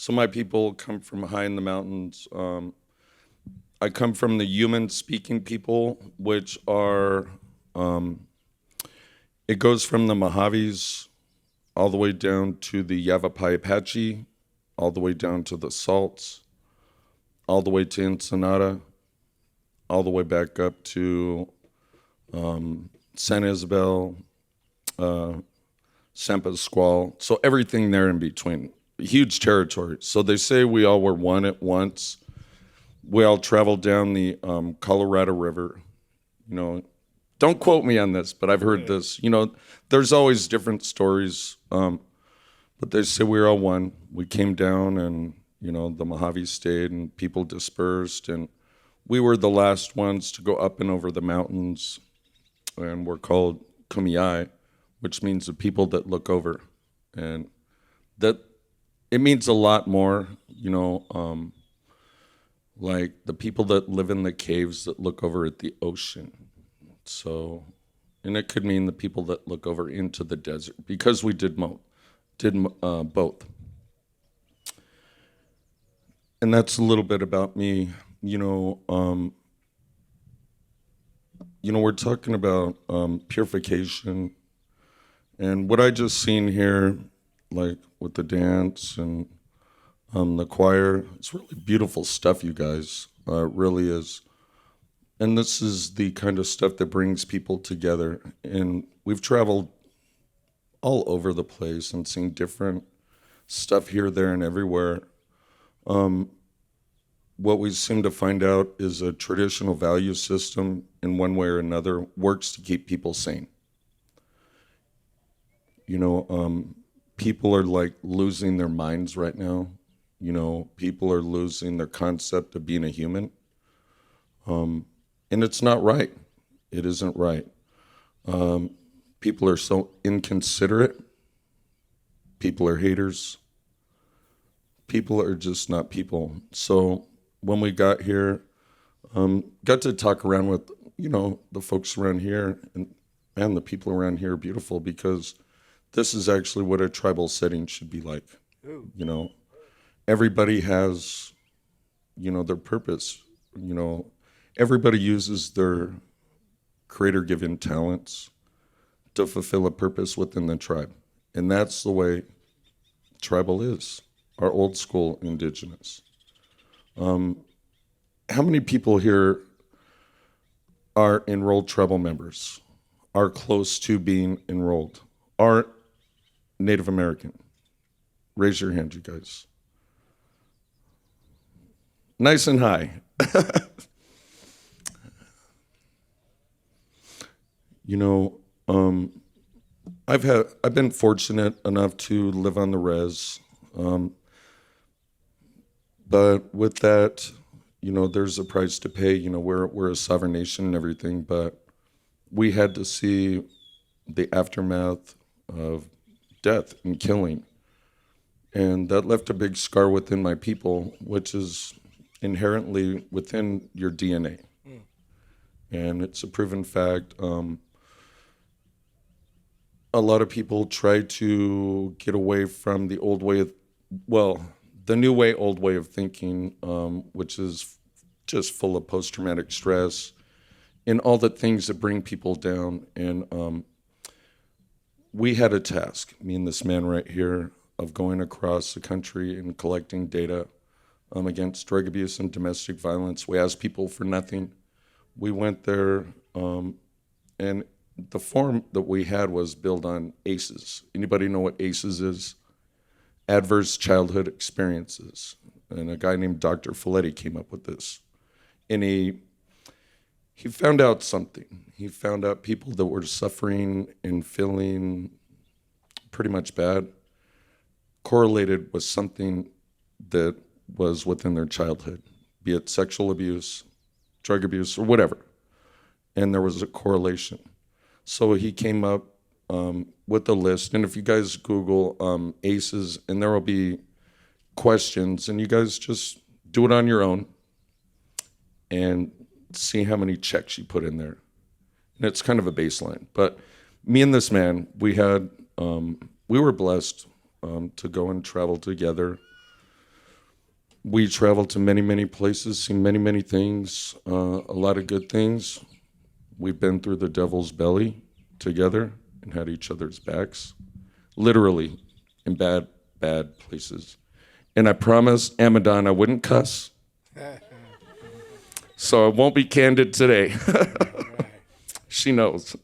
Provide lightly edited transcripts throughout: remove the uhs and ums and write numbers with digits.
So my people come from high in the mountains. I come from the human-speaking people, which are, it goes from the Mojaves all the way down to the Yavapai Apache, all the way down to the Salts, all the way to Ensenada, all the way back up to San Isabel, San Pasqual. So everything there in between. Huge territory. So they say we all were one at once. We all traveled down the Colorado River. You know, don't quote me on this, but I've heard this. You know, there's always different stories. But they say we were all one. We came down and, you know, the Mojave stayed and people dispersed. And we were the last ones to go up and over the mountains. And we're called Kumeyaay, which means the people that look over. And that it means a lot more, you know, like the people that live in the caves that look over at the ocean. So, and it could mean the people that look over into the desert, because we did both. And that's a little bit about me. You know, we're talking about purification, and what I just seen here, like with the dance and the choir, it's really beautiful stuff, you guys. It really is. And this is the kind of stuff that brings people together. And we've traveled all over the place and seen different stuff here, there, and everywhere. What we seem to find out is a traditional value system, in one way or another, works to keep people sane. You know, people are like losing their minds right now. You know, people are losing their concept of being a human. And it's not right. It isn't right. People are so inconsiderate. People are haters. People are just not people. So when we got here, got to talk around with, you know, the folks around here, and the people around here are beautiful, because this is actually what a tribal setting should be like. Ooh. You know, everybody has, you know, their purpose. You know, everybody uses their creator-given talents to fulfill a purpose within the tribe. And that's the way tribal is, our old school indigenous. How many people here are enrolled tribal members, are close to being enrolled, are Native American? Raise your hand, you guys. Nice and high. You know, I've been fortunate enough to live on the res, but with that, you know, there's a price to pay. You know, we're a sovereign nation and everything, but we had to see the aftermath of death and killing, and that left a big scar within my people, which is inherently within your DNA, and it's a proven fact. A lot of people try to get away from the old way of, the new way, old way of thinking, which is just full of post-traumatic stress and all the things that bring people down. And we had a task, me and this man right here, of going across the country and collecting data against drug abuse and domestic violence. We asked people for nothing. We went there, and the form that we had was built on ACEs. Anybody know what ACEs is? Adverse Childhood Experiences. And a guy named Dr. Folletti came up with this. And he found out something. He found out people that were suffering and feeling pretty much bad correlated with something that was within their childhood, be it sexual abuse, drug abuse, or whatever. And there was a correlation. So he came up with a list, and if you guys Google ACEs, and there will be questions, and you guys just do it on your own and see how many checks you put in there. And it's kind of a baseline. But me and this man, we were blessed to go and travel together. We traveled to many, many places, seen many, many things, a lot of good things. We've been through the devil's belly together and had each other's backs, literally in bad, bad places. And I promised Amadon I wouldn't cuss, so I won't be candid today. She knows.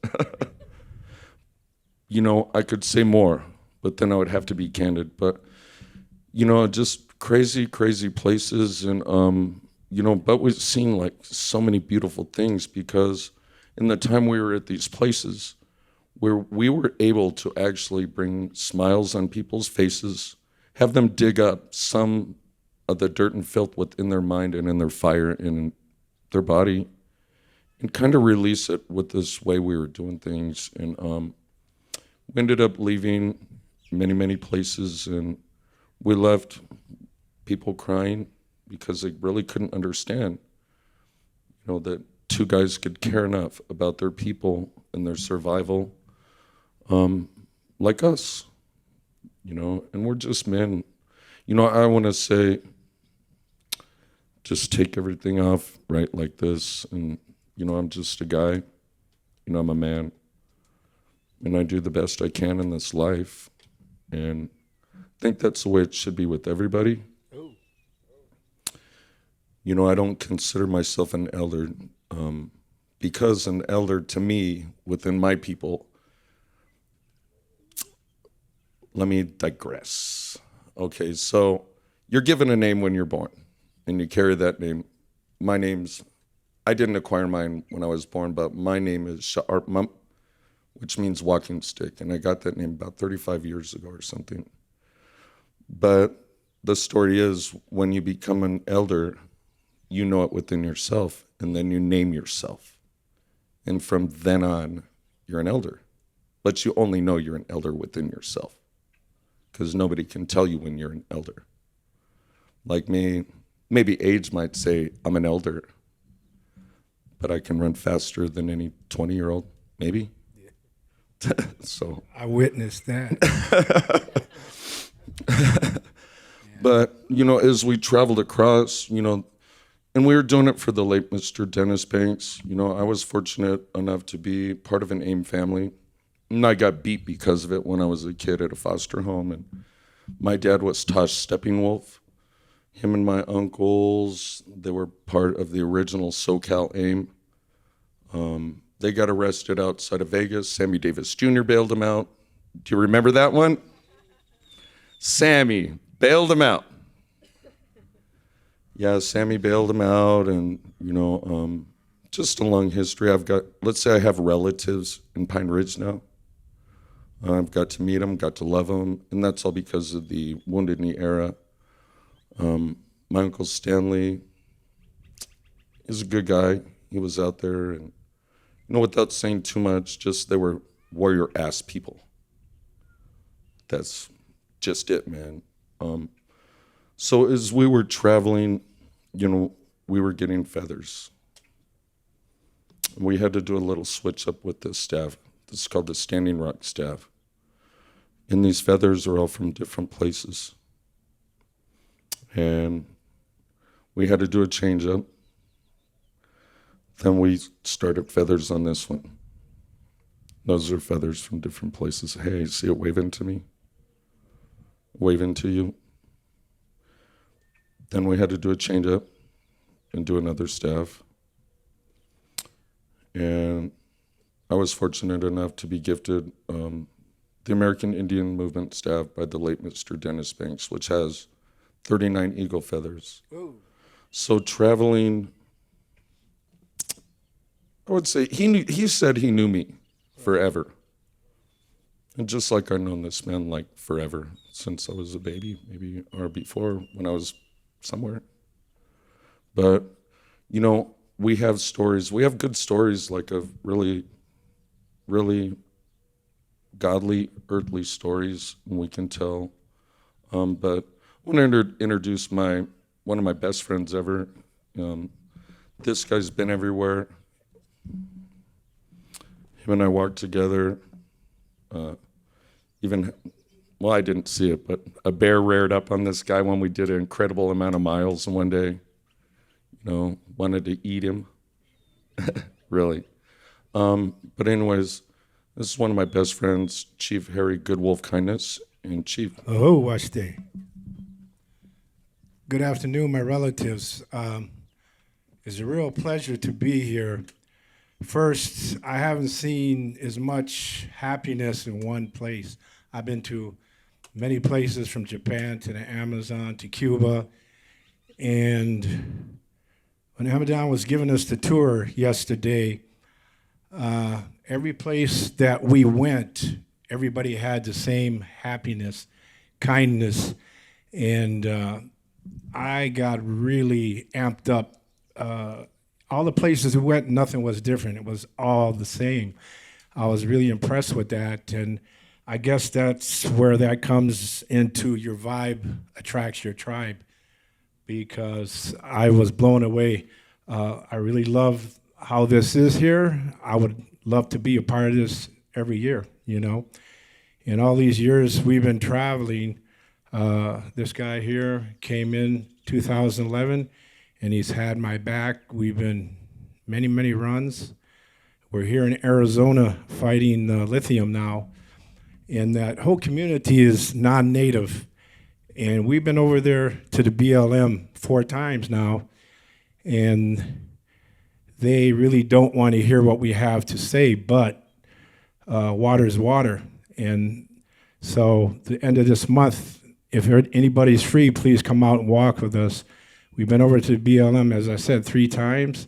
You know, I could say more, but then I would have to be candid. But, you know, just crazy, crazy places. And, you know, but we've seen like so many beautiful things because in the time we were at these places where we were able to actually bring smiles on people's faces, have them dig up some of the dirt and filth within their mind and in their fire and in their body and kind of release it with this way we were doing things. And we ended up leaving many, many places, and we left people crying because they really couldn't understand, you know, that two guys could care enough about their people and their survival like us, you know, and we're just men. You know, I want to say, just take everything off right like this, and, you know, I'm just a guy, you know, I'm a man, and I do the best I can in this life, and I think that's the way it should be with everybody. Ooh. You know, I don't consider myself an elder because an elder to me within my people, let me digress. Okay, so you're given a name when you're born and you carry that name. My name's, I didn't acquire mine when I was born, but my name is Sha'arp, which means walking stick, and I got that name about 35 years ago or something. But the story is, when you become an elder, you know it within yourself, and then you name yourself. And from then on, you're an elder. But you only know you're an elder within yourself, because nobody can tell you when you're an elder. Like me, maybe age might say I'm an elder, but I can run faster than any 20-year-old, maybe. So I witnessed that. But, you know, as we traveled across, you know, and we were doing it for the late Mr. Dennis Banks. You know, I was fortunate enough to be part of an AIM family. And I got beat because of it when I was a kid at a foster home. And my dad was Tosh Stepping Wolf. Him and my uncles, they were part of the original SoCal AIM. They got arrested outside of Vegas. Sammy Davis Jr. bailed them out. Do you remember that one? Sammy bailed them out. Yeah, Sammy bailed them out, and, you know, just a long history. I've got, let's say I have relatives in Pine Ridge now. I've got to meet them, got to love them, and that's all because of the Wounded Knee era. My Uncle Stanley is a good guy. He was out there, and, you know, without saying too much, just they were warrior-ass people. That's just it, man. So as we were traveling, you know, we were getting feathers. We had to do a little switch up with this staff. This is called the Standing Rock staff. And these feathers are all from different places. And we had to do a change up. Then we started feathers on this one. Those are feathers from different places. Hey, see it waving to me? Waving to you? Then we had to do a change up and do another staff. And I was fortunate enough to be gifted the American Indian Movement staff by the late Mr. Dennis Banks, which has 39 eagle feathers. Ooh. So traveling, I would say, he said he knew me forever. And just like I've known this man like forever, since I was a baby, maybe, or before when I was somewhere. But, you know, we have stories, we have good stories, like of really, really godly, earthly stories, and we can tell. But I want to introduce one of my best friends ever. This guy's been everywhere. Him and I walked together, even well, I didn't see it, but a bear reared up on this guy when we did an incredible amount of miles in one day. Wanted to eat him. Really. But anyways, this is one of my best friends, Chief Harry Goodwolf Kindness. And Chief. Oh, watch day. Good afternoon, my relatives. It's a real pleasure to be here. First, I haven't seen as much happiness in one place. I've been to many places, from Japan to the Amazon to Cuba. And when Avalon was giving us the tour yesterday, every place that we went, everybody had the same happiness, kindness, and I got really amped up. All the places we went, nothing was different. It was all the same. I was really impressed with that, and I guess that's where that comes into your vibe attracts your tribe, because I was blown away. I really love how this is here. I would love to be a part of this every year, In all these years we've been traveling, this guy here came in 2011, and he's had my back. We've been many, many runs. We're here in Arizona fighting lithium now, and that whole community is non-native. And we've been over there to the BLM 4 times now, and they really don't want to hear what we have to say, but water is water. And so the end of this month, if anybody's free, please come out and walk with us. We've been over to the BLM, as I said, 3 times.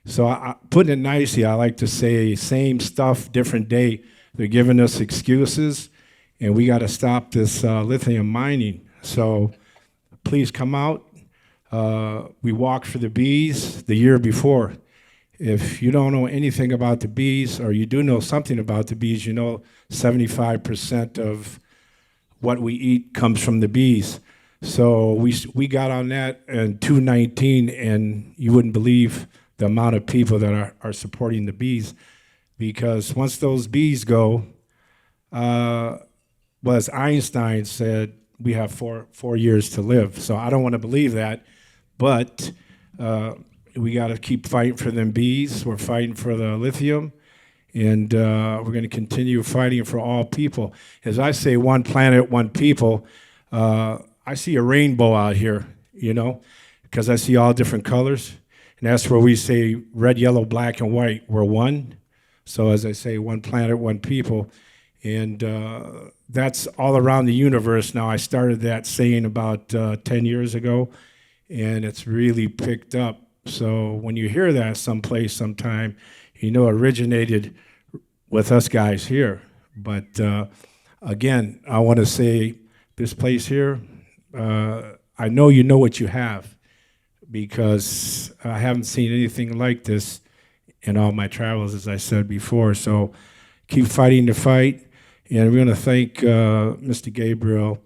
So putting it nicely, I like to say same stuff, different day. They're giving us excuses, and we got to stop this lithium mining. So please come out. We walked for the bees the year before. If you don't know anything about the bees, or you do know something about the bees, 75% of what we eat comes from the bees. So we got on that in 2019, and you wouldn't believe the amount of people that are supporting the bees, because once those bees go, as Einstein said, we have four years to live. So I don't want to believe that, but we got to keep fighting for them bees. We're fighting for the lithium, and we're going to continue fighting for all people. As I say, one planet, one people. I see a rainbow out here, because I see all different colors. And that's where we say red, yellow, black, and white. We're one. So as I say, one planet, one people. And that's all around the universe now. I started that saying about 10 years ago, and it's really picked up. So when you hear that someplace sometime, it originated with us guys here. But again, I want to say this place here, I know you know what you have, because I haven't seen anything like this in all my travels, as I said before. So keep fighting the fight. And we're going to thank Mr. Gabriel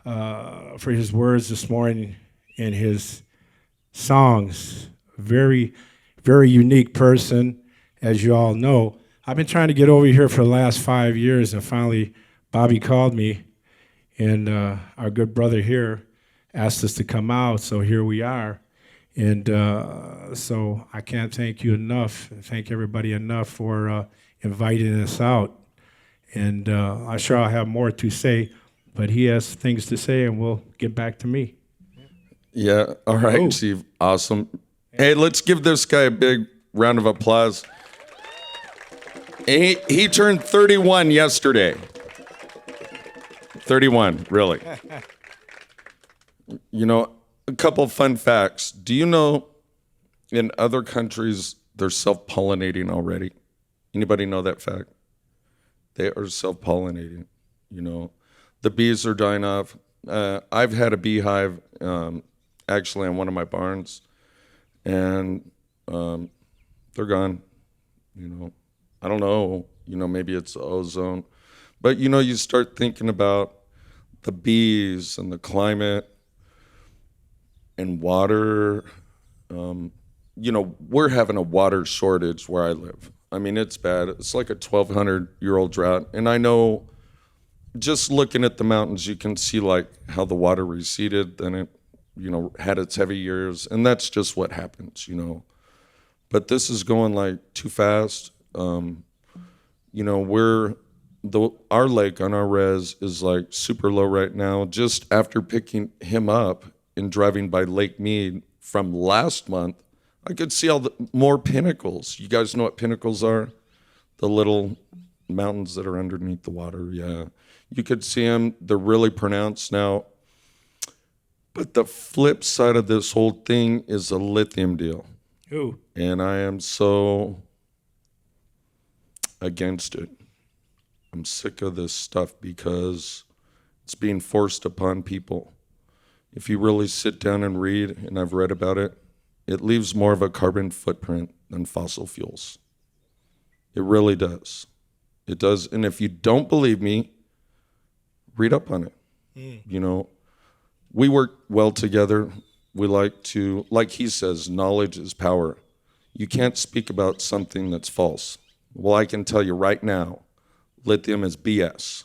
for his words this morning and his songs. Very, very unique person, as you all know. I've been trying to get over here for the last 5 years, and finally Bobby called me, and our good brother here asked us to come out, so here we are. And so I can't thank you enough, thank everybody enough for inviting us out. And I'm sure I'll have more to say, but he has things to say, and we'll get back to me. Yeah, all right, Chief, awesome. Hey, let's give this guy a big round of applause. He turned 31 yesterday. 31, really. A couple fun facts. Do you know in other countries they're self-pollinating already? Anybody know that fact? They are self-pollinating. The bees are dying off. I've had a beehive actually on one of my barns, and they're gone. I don't know. Maybe it's ozone, but you start thinking about the bees and the climate and water. We're having a water shortage where I live. I mean, it's bad. It's like a 1,200-year-old drought. And I know just looking at the mountains, you can see like how the water receded, then it, had its heavy years, and that's just what happens, But this is going like too fast. Our lake on our res is like super low right now. Just after picking him up and driving by Lake Mead from last month, I could see all the more pinnacles. You guys know what pinnacles are? The little mountains that are underneath the water. Yeah, you could see them. They're really pronounced now. But the flip side of this whole thing is a lithium deal. Ooh. And I am so against it. I'm sick of this stuff because it's being forced upon people. If you really sit down and read, and I've read about it, it leaves more of a carbon footprint than fossil fuels. It really does. It does. And if you don't believe me, read up on it. We work well together. We like to, like he says, knowledge is power. You can't speak about something that's false. Well, I can tell you right now, lithium is BS.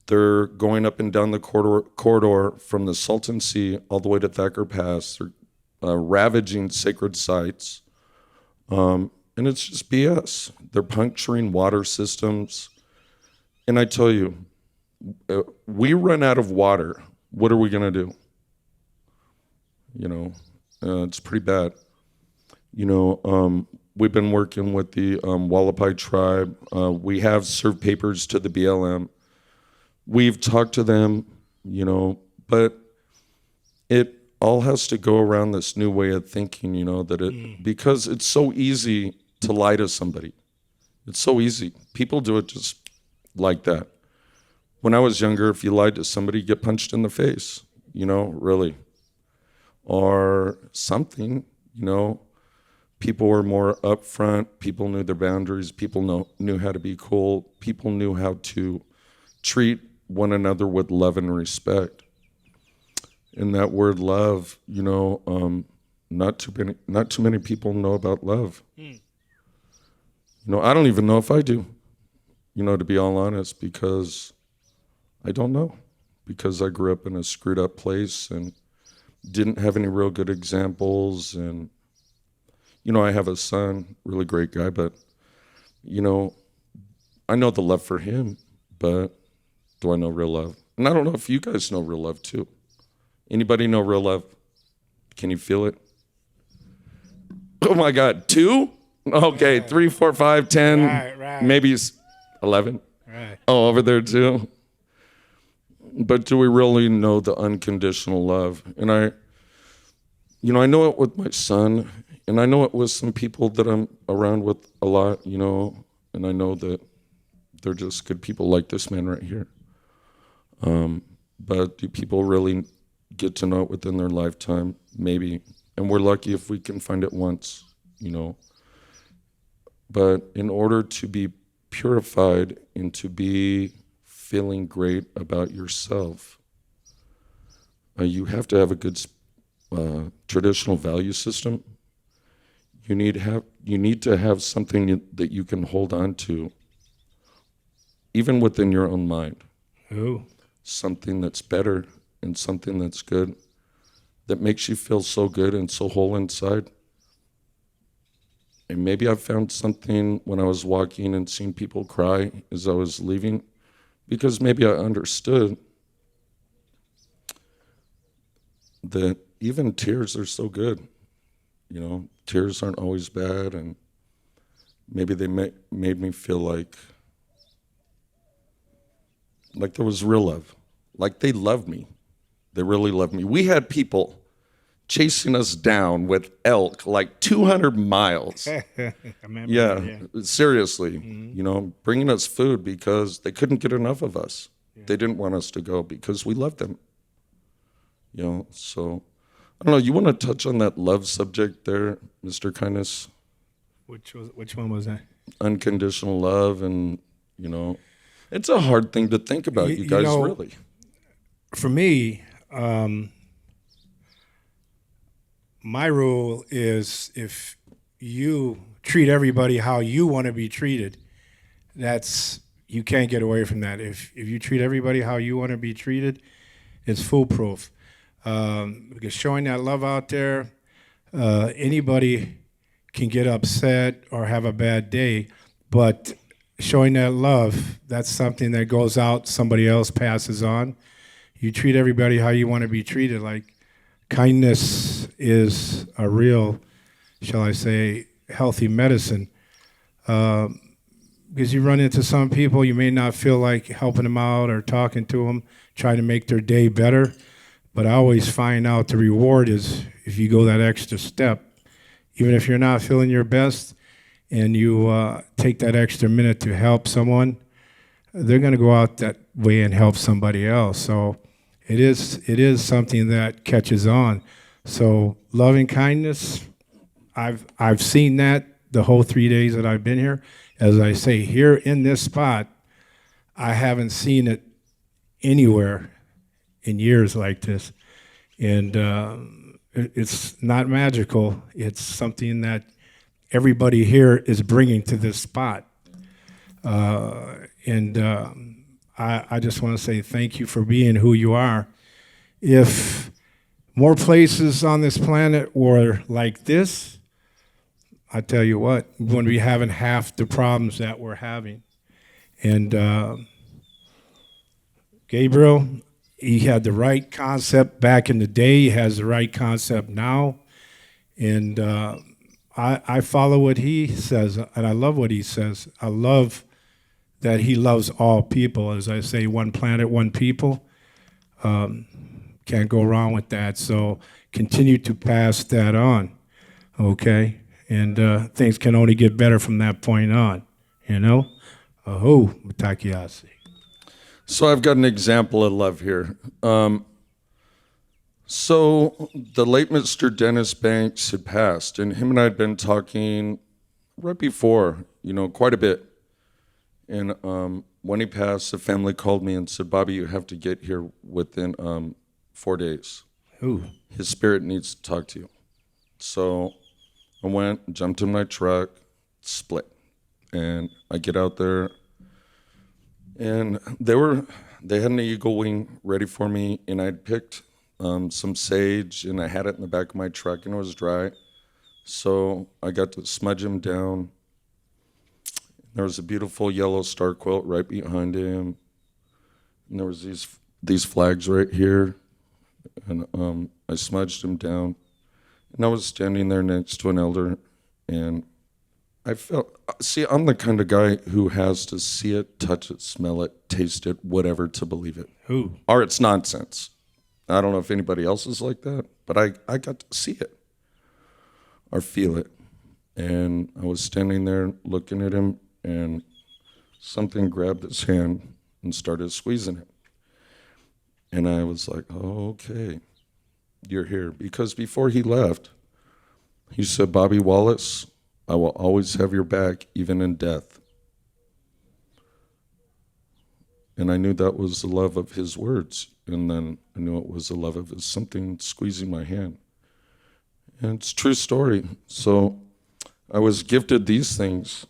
They're going up and down the corridor from the Salton Sea all the way to Thacker Pass. They're ravaging sacred sites. And it's just BS. They're puncturing water systems. And I tell you, we run out of water. What are we going to do? It's pretty bad. We've been working with the Wallapai tribe. We have served papers to the BLM. We've talked to them, but it all has to go around this new way of thinking, because it's so easy to lie to somebody. It's so easy. People do it just like that. When I was younger, if you lied to somebody, you get punched in the face, really. Or something, People were more upfront. People knew their boundaries. People knew how to be cool. People knew how to treat one another with love and respect. And that word love, not too many people know about love. I don't even know if I do, to be all honest, because I don't know. Because I grew up in a screwed up place and didn't have any real good examples. And I have a son, really great guy, but, I know the love for him, but do I know real love? And I don't know if you guys know real love too. Anybody know real love? Can you feel it? Oh my God, 2? Okay, 3, 4, 5, 10, right. maybe 11. Right. Oh, over there too. But do we really know the unconditional love? And I know it with my son. And I know it with some people that I'm around with a lot, and I know that they're just good people like this man right here. But do people really get to know it within their lifetime? Maybe. And we're lucky if we can find it once, But in order to be purified and to be feeling great about yourself, you have to have a good traditional value system. You need to have something that you can hold on to, even within your own mind. Ooh. Something that's better and something that's good, that makes you feel so good and so whole inside. And maybe I found something when I was walking and seeing people cry as I was leaving, because maybe I understood that even tears are so good. Tears aren't always bad, and maybe they made me feel like there was real love. Like they loved me. They really loved me. We had people chasing us down with elk like 200 miles. I remember Yeah, that, yeah. seriously. Bringing us food because they couldn't get enough of us. Yeah. They didn't want us to go because we loved them. So I don't know. You want to touch on that love subject there, Mr. Kindness? Which one was that? Unconditional love, and it's a hard thing to think about. You guys really. For me, my rule is if you treat everybody how you want to be treated, that's you can't get away from that. If you treat everybody how you want to be treated, it's foolproof. Because showing that love out there, anybody can get upset or have a bad day, but showing that love, that's something that goes out, somebody else passes on. You treat everybody how you want to be treated. Like, kindness is a real, shall I say, healthy medicine. Because you run into some people, you may not feel like helping them out or talking to them, trying to make their day better. But I always find out the reward is if you go that extra step. Even if you're not feeling your best and you take that extra minute to help someone, they're going to go out that way and help somebody else. So it is something that catches on. So loving kindness, I've seen that the whole 3 days that I've been here. As I say, here in this spot, I haven't seen it anywhere in years like this. And it's not magical. It's something that everybody here is bringing to this spot. I just want to say thank you for being who you are. If more places on this planet were like this, I tell you what, we're going to be having half the problems that we're having. And Gabriel, he had the right concept back in the day. He has the right concept now. And I follow what he says, and I love what he says. I love that he loves all people. As I say, one planet, one people. Can't go wrong with that. So continue to pass that on, okay? And things can only get better from that point on, you know? Aho, matakiasi. So I've got an example of love here. So the late Mr. Dennis Banks had passed, and him and I had been talking right before, quite a bit. And when he passed, the family called me and said, "Bobby, you have to get here within 4 days. Ooh. His spirit needs to talk to you." So I went, jumped in my truck, split. And I get out there, and they had an eagle wing ready for me, and I'd picked some sage, and I had it in the back of my truck, and it was dry. So I got to smudge him down. There was a beautiful yellow star quilt right behind him, and there was these flags right here, and I smudged him down, and I was standing there next to an elder, and I felt, see, I'm the kind of guy who has to see it, touch it, smell it, taste it, whatever to believe it. Who? Or it's nonsense. I don't know if anybody else is like that, but I got to see it or feel it. And I was standing there looking at him, and something grabbed his hand and started squeezing it. And I was like, "Oh, okay, you're here." Because before he left, he said, "Bobby Wallace, I will always have your back, even in death." And I knew that was the love of his words. And then I knew it was the love of his something squeezing my hand. And it's a true story. So I was gifted these things,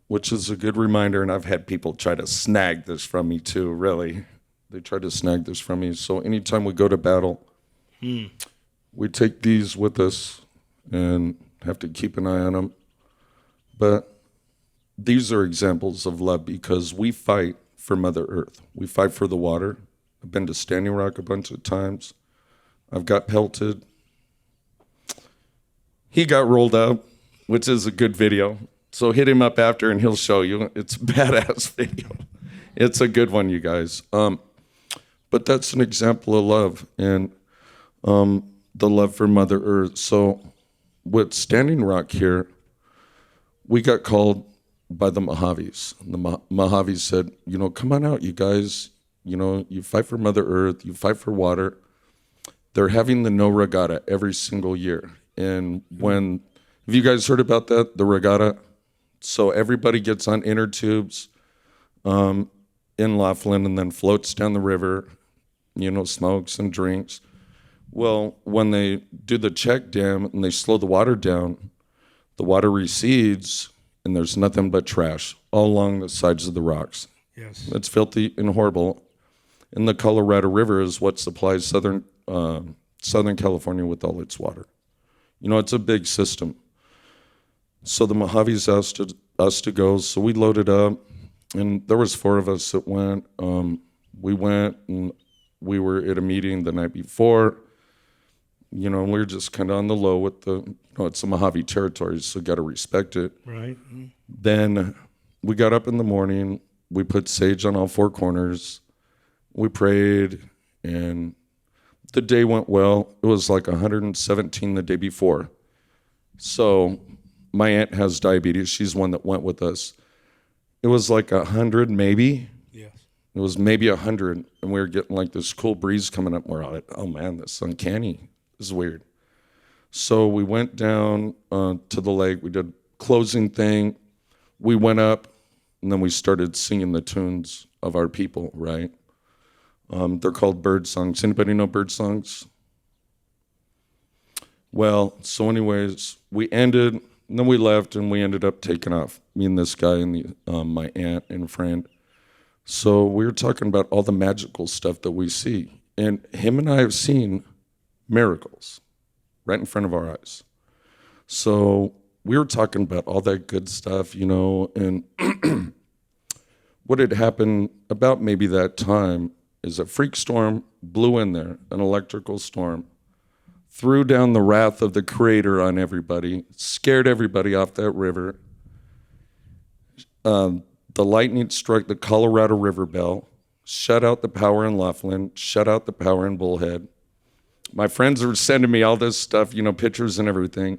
which is a good reminder. And I've had people try to snag this from me too, really. They try to snag this from me. So anytime we go to battle, we take these with us and have to keep an eye on them. But these are examples of love because we fight for Mother Earth. We fight for the water. I've been to Standing Rock a bunch of times. I've got pelted. He got rolled up, which is a good video. So hit him up after and he'll show you. It's a badass video. It's a good one, you guys. But that's an example of love and the love for Mother Earth. So with Standing Rock here, we got called by the Mojaves. And the Mojaves said, "Come on out, you guys. You fight for Mother Earth. You fight for water." They're having the No Regatta every single year. And have you guys heard about that, the regatta? So everybody gets on inner tubes in Laughlin and then floats down the river, smokes and drinks. Well, when they do the check dam and they slow the water down, the water recedes and there's nothing but trash all along the sides of the rocks. Yes. It's filthy and horrible. And the Colorado River is what supplies Southern California with all its water. You know, it's a big system. So the Mojaves asked us to go, so we loaded up, and there was 4 of us that went. We went, and we were at a meeting the night before. You know, we were just kind of on the low with it's the Mojave territory, so got to respect it. Right. Then we got up in the morning. We put sage on all 4 corners. We prayed, and the day went well. It was like 117 the day before. So my aunt has diabetes. She's one that went with us. It was like 100 maybe. Yes. It was maybe 100, and we were getting like this cool breeze coming up. We're like, oh man, this is uncanny. This is weird. So we went down to the lake. We did closing thing. We went up, and then we started singing the tunes of our people, right? They're called bird songs. Anybody know bird songs? Well, so anyways, we ended, and then we left, and we ended up taking off, me and this guy and my aunt and friend. So we were talking about all the magical stuff that we see. And him and I have seen miracles right in front of our eyes. So we were talking about all that good stuff, you know, and what had happened about maybe that time is a freak storm blew in there, an electrical storm, threw down the wrath of the Creator on everybody, scared everybody off that river. The lightning struck the Colorado River bell, shut out the power in Laughlin, shut out the power in Bullhead. My friends were sending me all this stuff, you know, pictures and everything.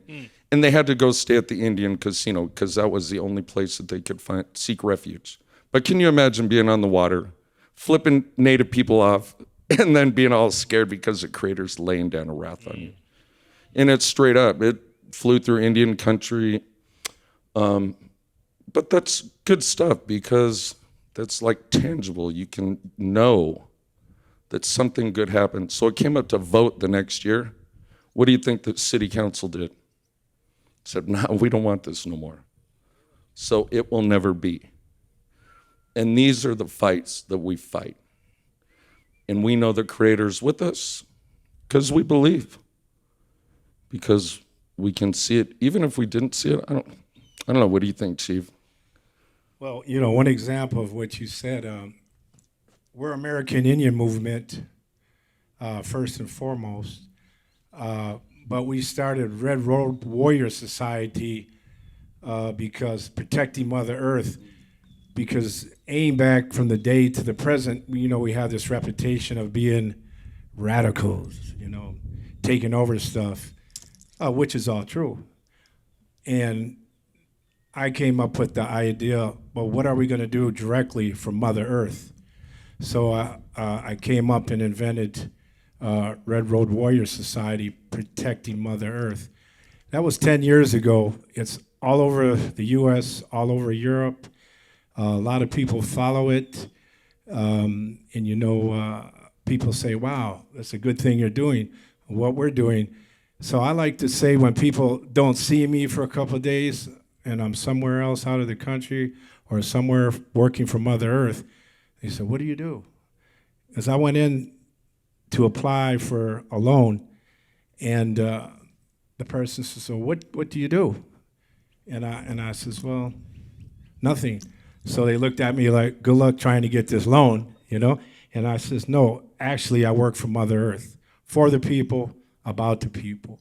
And they had to go stay at the Indian casino because that was the only place that they could seek refuge. But can you imagine being on the water, flipping Native people off, and then being all scared because the Creator's laying down a wrath on you? And it's straight up. It flew through Indian country. But that's good stuff because that's like tangible. You can know that something good happened. So it came up to vote the next year. What do you think the city council did? Said, no, we don't want this no more. So it will never be. And these are the fights that we fight. And we know the Creator's with us because we believe. Because we can see it. Even if we didn't see it, I don't know. What do you think, Chief? Well, you know, one example of what you said, we're American Indian movement, first and foremost. But we started Red Road Warrior Society because protecting Mother Earth, because aim back from the day to the present, you know, we have this reputation of being radicals, you know, taking over stuff, which is all true. And I came up with the idea, well, what are we going to do directly for Mother Earth? So I came up and invented Red Road Warrior Society, Protecting Mother Earth. That was 10 years ago. It's all over the U.S., all over Europe. A lot of people follow it. And, you know, people say, wow, that's a good thing you're doing, what we're doing. So I like to say when people don't see me for a couple of days and I'm somewhere else out of the country or somewhere working for Mother Earth, they say, what do you do? Because I went in to apply for a loan, and the person says, so what do you do? And I says, well, nothing. So they looked at me like, good luck trying to get this loan, you know? And I says, no, actually I work for Mother Earth, for the people, about the people.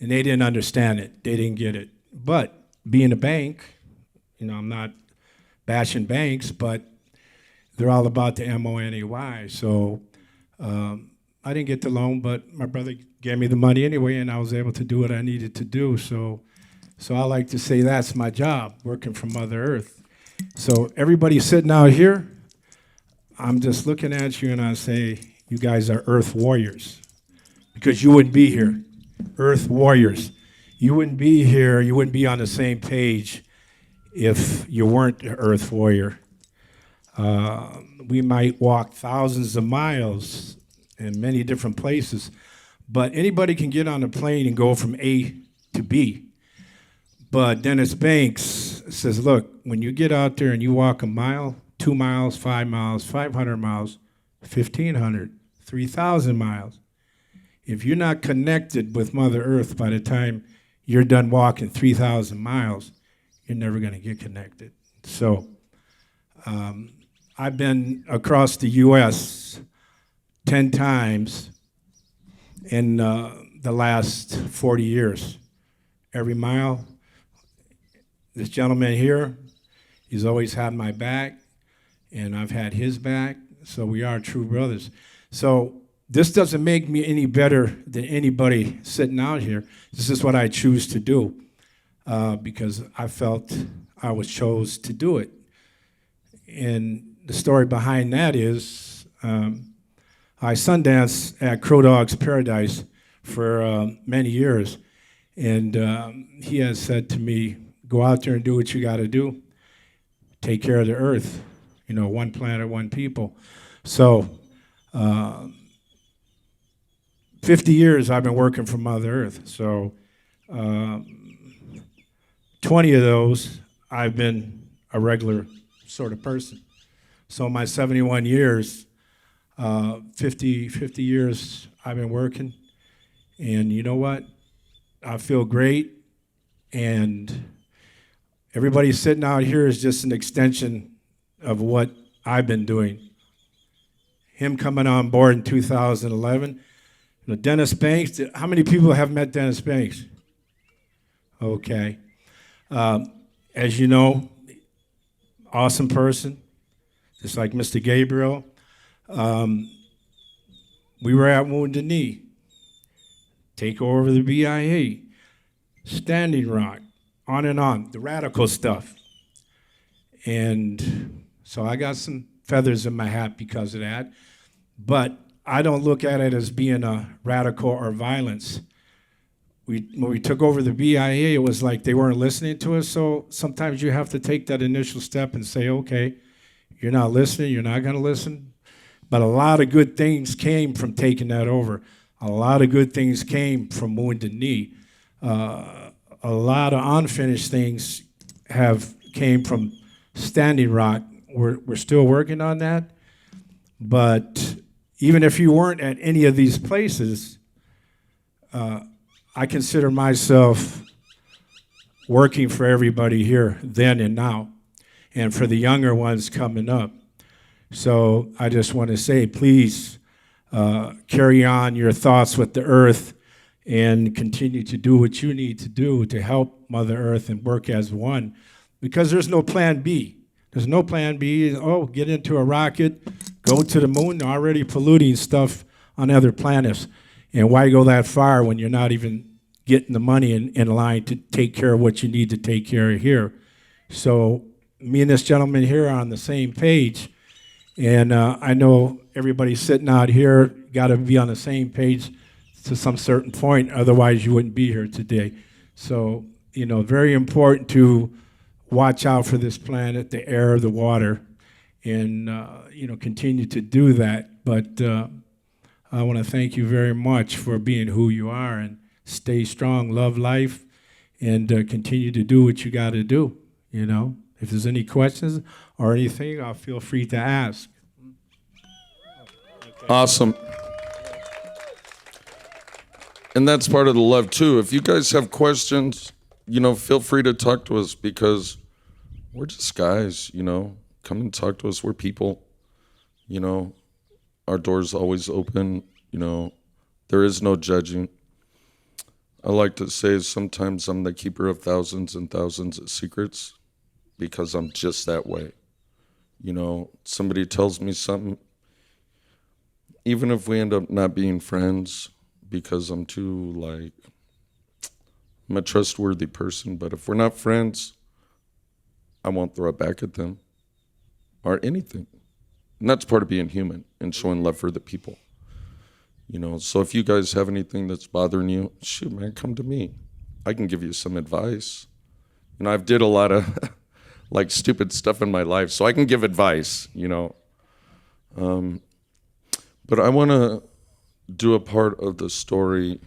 And they didn't understand it. They didn't get it. But being a bank, you know, I'm not bashing banks, but they're all about the money. So I didn't get the loan, but my brother gave me the money anyway, and I was able to do what I needed to do. So I like to say that's my job, working for Mother Earth. So everybody sitting out here, I'm just looking at you and I say, you guys are Earth warriors, because you wouldn't be here. Earth warriors. You wouldn't be here, you wouldn't be on the same page if you weren't an Earth warrior. We might walk thousands of miles in many different places, but anybody can get on a plane and go from A to B. But Dennis Banks says, look, when you get out there and you walk a mile, 2 miles, 5 miles, 500 miles, 1,500, 3,000 miles, if you're not connected with Mother Earth by the time you're done walking 3,000 miles, you're never going to get connected. So I've been across the U.S. 10 times in the last 40 years. Every mile. This gentleman here, he's always had my back, and I've had his back, so we are true brothers. So this doesn't make me any better than anybody sitting out here. This is what I choose to do because I felt I was chose to do it. And the story behind that is I sundanced at Crow Dog's Paradise for many years, and he has said to me, go out there and do what you got to do. Take care of the earth, one planet, one people. So 50 years I've been working for Mother Earth. So 20 of those I've been a regular sort of person. So my 71 years, 50 years I've been working. And you know what? I feel great. And everybody sitting out here is just an extension of what I've been doing. Him coming on board in 2011. Dennis Banks, how many people have met Dennis Banks? Okay. As you know, awesome person, just like Mr. Gabriel. We were at Wounded Knee. Take over the BIA. Standing Rock. On and on. The radical stuff. And so I got some feathers in my hat because of that. But I don't look at it as being a radical or violence. When we took over the BIA, it was like they weren't listening to us. So sometimes you have to take that initial step and say, okay, you're not listening, you're not going to listen. But a lot of good things came from taking that over. A lot of good things came from Wounded Knee. A lot of unfinished things came from Standing Rock. We're still working on that. But even if you weren't at any of these places, I consider myself working for everybody here then and now, and for the younger ones coming up. So I just want to say, please carry on your thoughts with the earth and continue to do what you need to do to help Mother Earth and work as one, because there's no plan B. There's no plan B. Oh, get into a rocket, go to the moon, they're already polluting stuff on other planets. And why go that far when you're not even getting the money in line to take care of what you need to take care of here? So me and this gentleman here are on the same page. And I know everybody sitting out here got to be on the same page to some certain point, otherwise you wouldn't be here today. So, very important to watch out for this planet, the air, the water, and, continue to do that. But I want to thank you very much for being who you are, and stay strong, love life, and continue to do what you got to do, If there's any questions or anything, feel free to ask. Awesome. And that's part of the love, too. If you guys have questions, feel free to talk to us, because we're just guys, Come and talk to us. We're people, Our door's always open, There is no judging. I like to say sometimes I'm the keeper of thousands and thousands of secrets, because I'm just that way. Somebody tells me something, even if we end up not being friends, because I'm I'm a trustworthy person, but if we're not friends, I won't throw it back at them or anything. And that's part of being human and showing love for the people. So if you guys have anything that's bothering you, shoot, man, come to me. I can give you some advice. I've did a lot of stupid stuff in my life, so I can give advice, But I want to do a part of the story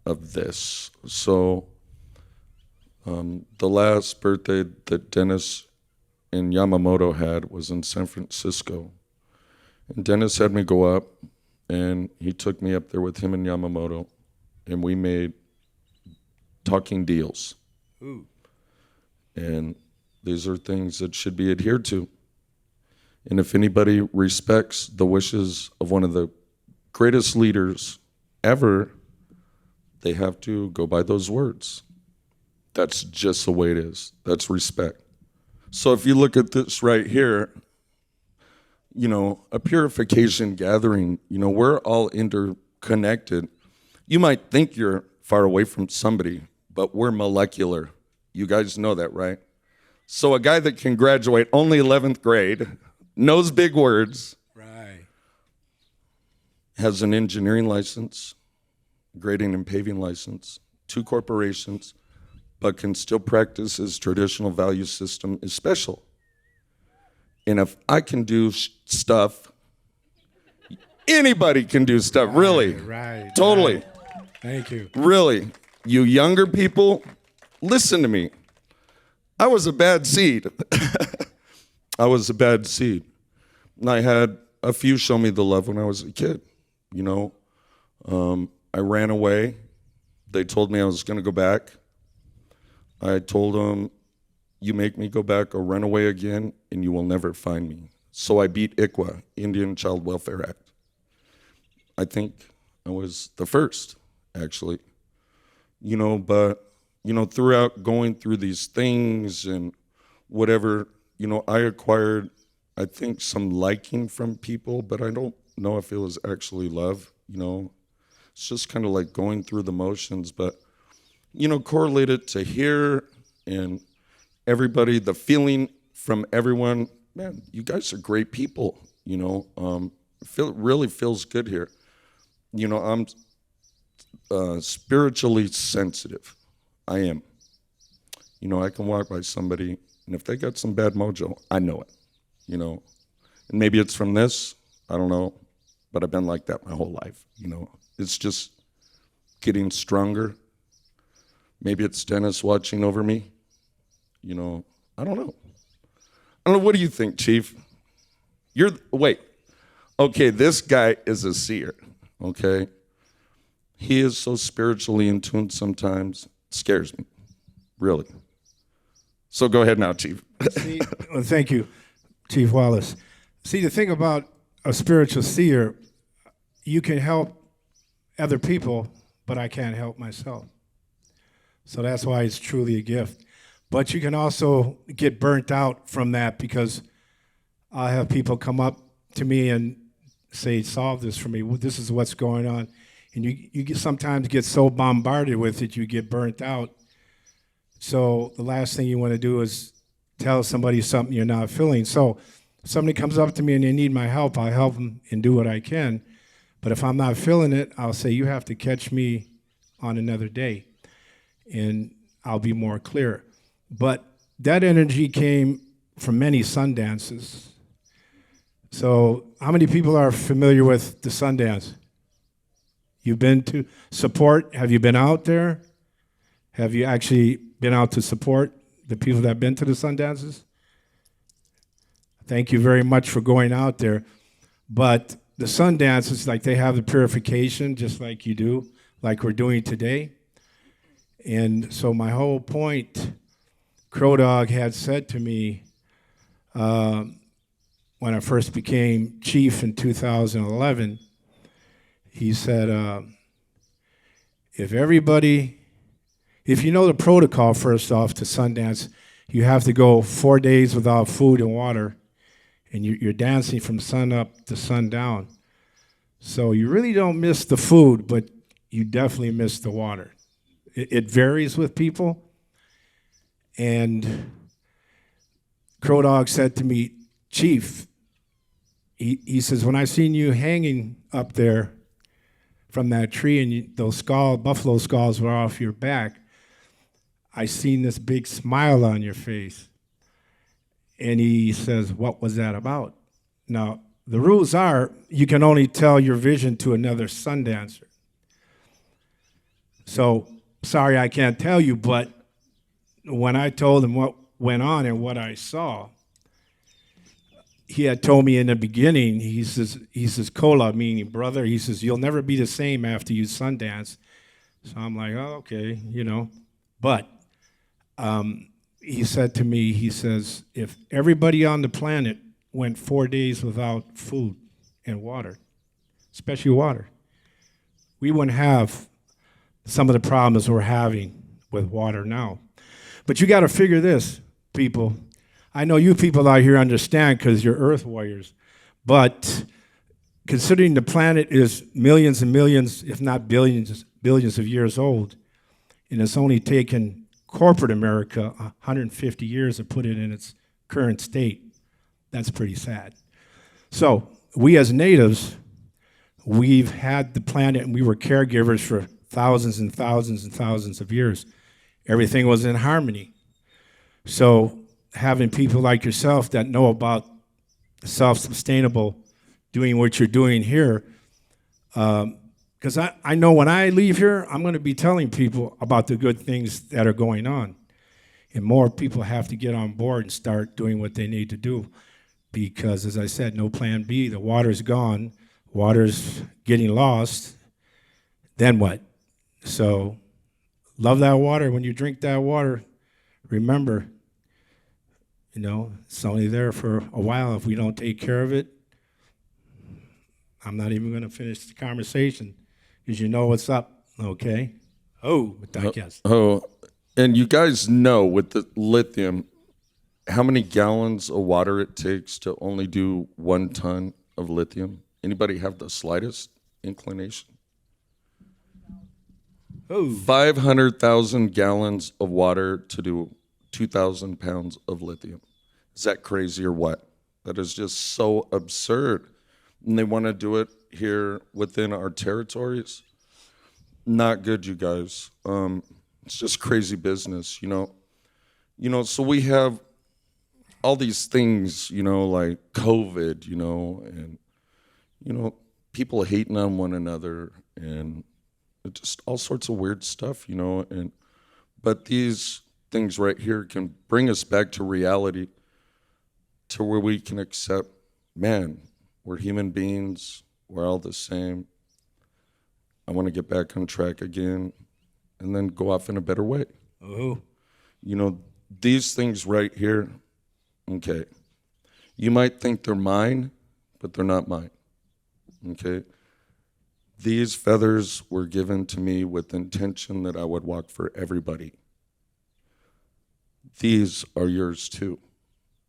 of this. So The last birthday that Dennis and Yamamoto had was in San Francisco. And Dennis had me go up, and he took me up there with him and Yamamoto, and we made talking deals. Ooh. And these are things that should be adhered to. And if anybody respects the wishes of one of the greatest leaders ever, they have to go by those words. That's just the way it is. That's respect. So if you look at this right here, a purification gathering, we're all interconnected. You might think you're far away from somebody, but we're molecular. You guys know that, right? So a guy that can graduate only 11th grade, knows big words, Right. has an engineering license, grading and paving license, 2 corporations, but can still practice his traditional value system is special. And if I can do stuff, anybody can do stuff, really. Right. Totally. Right. Thank you. Really. You younger people, listen to me. I was a bad seed. I was a bad seed. And I had a few show me the love when I was a kid, I ran away. They told me I was going to go back. I told them, you make me go back or run away again, and you will never find me. So I beat ICWA, Indian Child Welfare Act. I think I was the first, actually. But throughout going through these things and whatever, I acquired, I think, some liking from people, but I don't know if it was actually love, It's just kind of like going through the motions, but, correlated to here and everybody, the feeling from everyone, man, you guys are great people, really feels good here. I'm spiritually sensitive. I am. I can walk by somebody, and if they got some bad mojo, I know it, And maybe it's from this, I don't know, but I've been like that my whole life, It's just getting stronger. Maybe it's Dennis watching over me, I don't know. What do you think, Chief? Wait. Okay, this guy is a seer, okay? He is so spiritually in tune sometimes, scares me, really. So go ahead now, Chief. See, well, thank you, Chief Wallace. See, the thing about a spiritual seer, you can help other people, but I can't help myself. So that's why it's truly a gift. But you can also get burnt out from that, because I have people come up to me and say, solve this for me. Well, this is what's going on. And you sometimes get so bombarded with it, you get burnt out. So the last thing you want to do is tell somebody something you're not feeling. So if somebody comes up to me and they need my help, I'll help them and do what I can. But if I'm not feeling it, I'll say, you have to catch me on another day, and I'll be more clear. But that energy came from many Sundances. So how many people are familiar with the Sundance? You've been to support? Have you been out there? Have you actually been out to support the people that have been to the Sundances? Thank you very much for going out there. But the Sundances, like, they have the purification just like you do, like we're doing today. And so my whole point, Crow Dog had said to me when I first became chief in 2011, he said, if you know the protocol, first off, to Sundance, you have to go 4 days without food and water, and you're dancing from sun up to sundown. So you really don't miss the food, but you definitely miss the water. It varies with people. And Crow Dog said to me, Chief, he says, when I seen you hanging up there from that tree and those buffalo skulls were off your back, I seen this big smile on your face. And he says, what was that about? Now, the rules are you can only tell your vision to another Sundancer. So, sorry I can't tell you, but when I told him what went on and what I saw, he had told me in the beginning, he says, Kola, meaning brother, he says, you'll never be the same after you Sundance. So I'm like, oh, okay, But he said to me, he says, if everybody on the planet went 4 days without food and water, especially water, we wouldn't have some of the problems we're having with water now. But you got to figure this, people. I know you people out here understand because you're earth warriors, but considering the planet is millions and millions, if not billions of years old, and it's only taken corporate America 150 years to put it in its current state, that's pretty sad. So we as natives, we've had the planet and we were caregivers for thousands and thousands and thousands of years. Everything was in harmony. So having people like yourself that know about self-sustainable, doing what you're doing here, because I know when I leave here, I'm going to be telling people about the good things that are going on. And more people have to get on board and start doing what they need to do. Because, as I said, no plan B. The water's gone. Water's getting lost. Then what? So love that water. When you drink that water, remember, it's only there for a while. If we don't take care of it, I'm not even going to finish the conversation because you know what's up, okay? And you guys know with the lithium, how many gallons of water it takes to only do 1 ton of lithium? Anybody have the slightest inclination? 500,000 gallons of water to do 2,000 pounds of lithium. Is that crazy or what? That is just so absurd. And they want to do it here within our territories. Not good, you guys. It's just crazy business, So we have all these things, like COVID, and, people hating on one another and just all sorts of weird stuff, but these things right here can bring us back to reality, to where we can accept, man, we're human beings, we're all the same. I want to get back on track again and then go off in a better way. These things right here, okay, you might think they're mine, but they're not mine, okay? These feathers were given to me with intention that I would walk for everybody. These are yours too,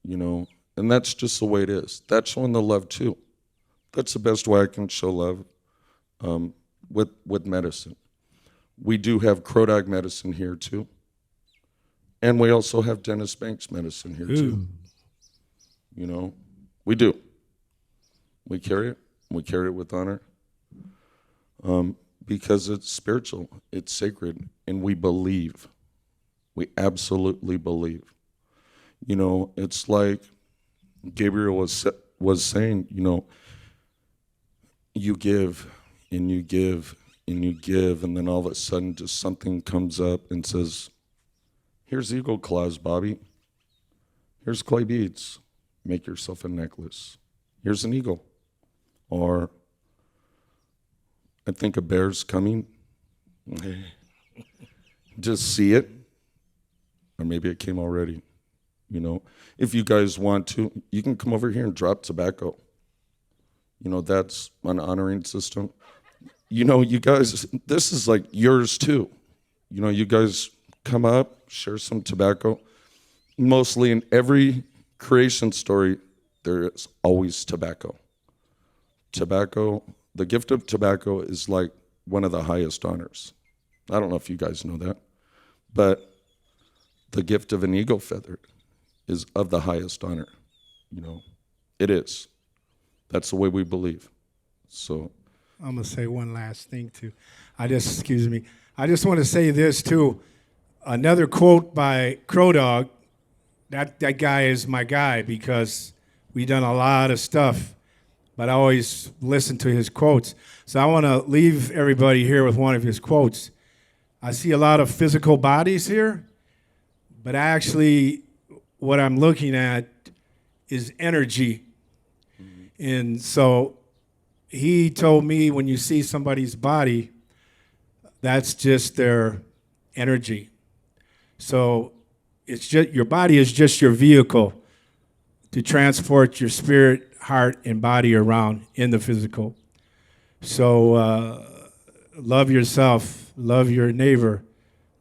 and that's just the way it is. That's showing the love too. That's the best way I can show love with medicine. We do have Crow Dog medicine here too. And we also have Dennis Banks medicine here too. We do. We carry it. We carry it with honor. Because it's spiritual, it's sacred, and we believe. We absolutely believe. It's like Gabriel was saying, you give and you give and you give, and then all of a sudden just something comes up and says, here's eagle claws, Bobby. Here's clay beads. Make yourself a necklace. Here's an eagle. Or I think a bear's coming. Just see it. Or maybe it came already. If you guys want to, you can come over here and drop tobacco. That's an honoring system. You guys, this is like yours too. You guys come up, share some tobacco. Mostly in every creation story, there is always tobacco. Tobacco, the gift of tobacco is like one of the highest honors. I don't know if you guys know that, but the gift of an eagle feather is of the highest honor. It is. That's the way we believe. So I'm going to say one last thing too. I just want to say this too. Another quote by Crow Dog. That guy is my guy because we've done a lot of stuff, but I always listen to his quotes. So I want to leave everybody here with one of his quotes. I see a lot of physical bodies here, But actually, what I'm looking at is energy. And so he told me when you see somebody's body, that's just their energy. So it's just your body is just your vehicle to transport your spirit, heart, and body around in the physical. So love yourself, love your neighbor,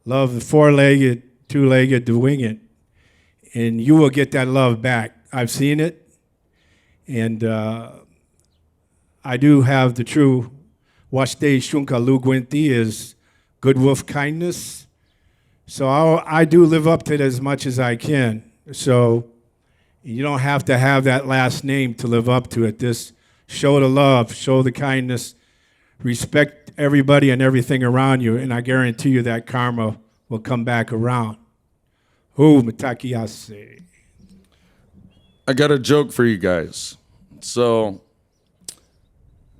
love the four-legged, two-legged, the winged, and you will get that love back. I've seen it, and I do have the true Washte Shunka Lugwinti is Goodwolf kindness. So I do live up to it as much as I can. So you don't have to have that last name to live up to it. Just show the love, show the kindness, respect everybody and everything around you, and I guarantee you that karma will come back around. Ooh, Matakiase. I got a joke for you guys. So,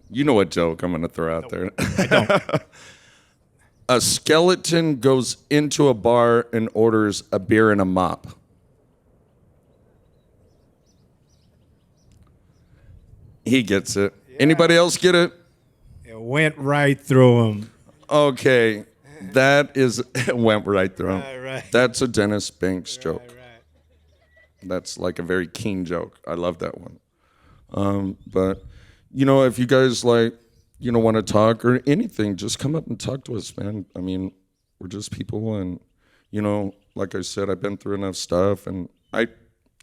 you know what joke I'm going to throw out there. I don't. A skeleton goes into a bar and orders a beer and a mop. He gets it. Yeah. Anybody else get it? It went right through him. Okay. That is, it went right through him. Right. That's a Dennis Banks joke. Right. That's like a very keen joke. I love that one. But, you know, if you guys like, you know, want to talk or anything, just come up and talk to us, man. I mean, we're just people, and, you know, like I said, I've been through enough stuff, and I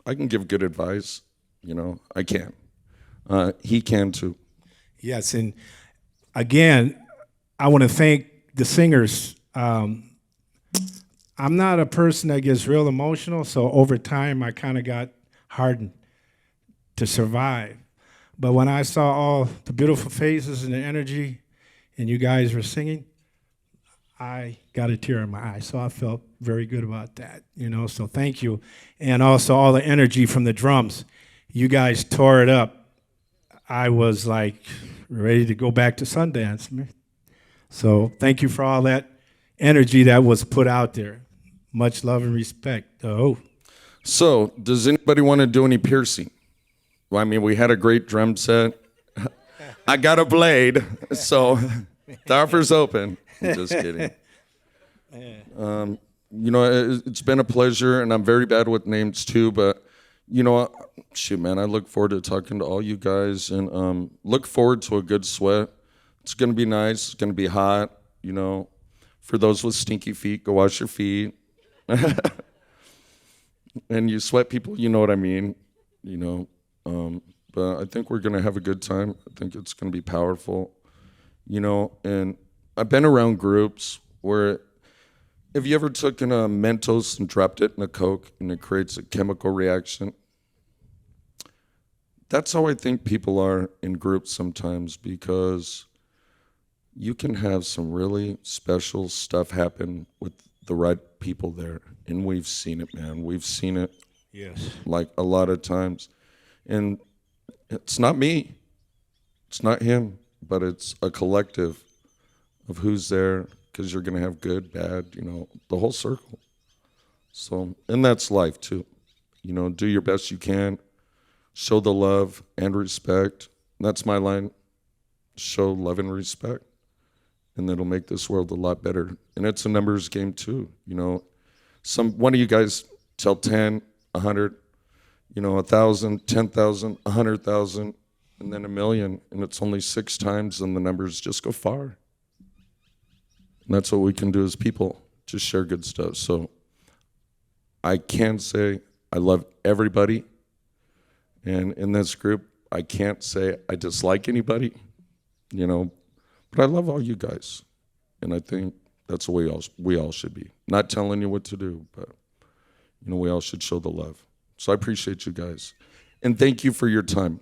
can give good advice. You know, I can. He can too. Yes, and again, I want to thank the singers. I'm not a person that gets real emotional, so over time I kind of got hardened to survive. But when I saw all the beautiful faces and the energy, and you guys were singing, I got a tear in my eye. So I felt very good about that, you know. So thank you, and also all the energy from the drums. You guys tore it up. I was like ready to go back to Sundance, man. So thank you for all that energy that was put out there. Much love and respect. Oh. So, does anybody want to do any piercing? Well, I mean, we had a great drum set. I got a blade, so the offer's open. I'm just kidding. You know, it's been a pleasure, and I'm very bad with names too, but, you know, shoot, man, I look forward to talking to all you guys, and look forward to a good sweat. It's going to be nice. It's going to be hot, you know. For those with stinky feet, go wash your feet. And you sweat people, you know what I mean, you know. But I think we're going to have a good time. I think it's going to be powerful, you know. And I've been around groups where, have you ever taken a Mentos and dropped it in a Coke and it creates a chemical reaction? That's how I think people are in groups sometimes, because you can have some really special stuff happen with the right people there. And we've seen it, man. We've seen it. Yes. Like a lot of times. And it's not me. It's not him. But it's a collective of who's there, because you're going to have good, bad, you know, the whole circle. So, and that's life too. You know, do your best you can. Show the love and respect. That's my line. Show love and respect. And that'll make this world a lot better. And it's a numbers game too. You know, one of you guys tell 10, 100, you know, 1,000, 10,000, 100,000, and then 1,000,000. And it's only 6 times, and the numbers just go far. And that's what we can do as people, just share good stuff. So I can say I love everybody. And in this group, I can't say I dislike anybody, you know. But I love all you guys, and I think that's the way we all should be. Not telling you what to do, but, you know, we all should show the love. So I appreciate you guys, and thank you for your time.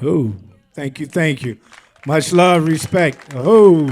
Oh, thank you. Much love, respect. Oh.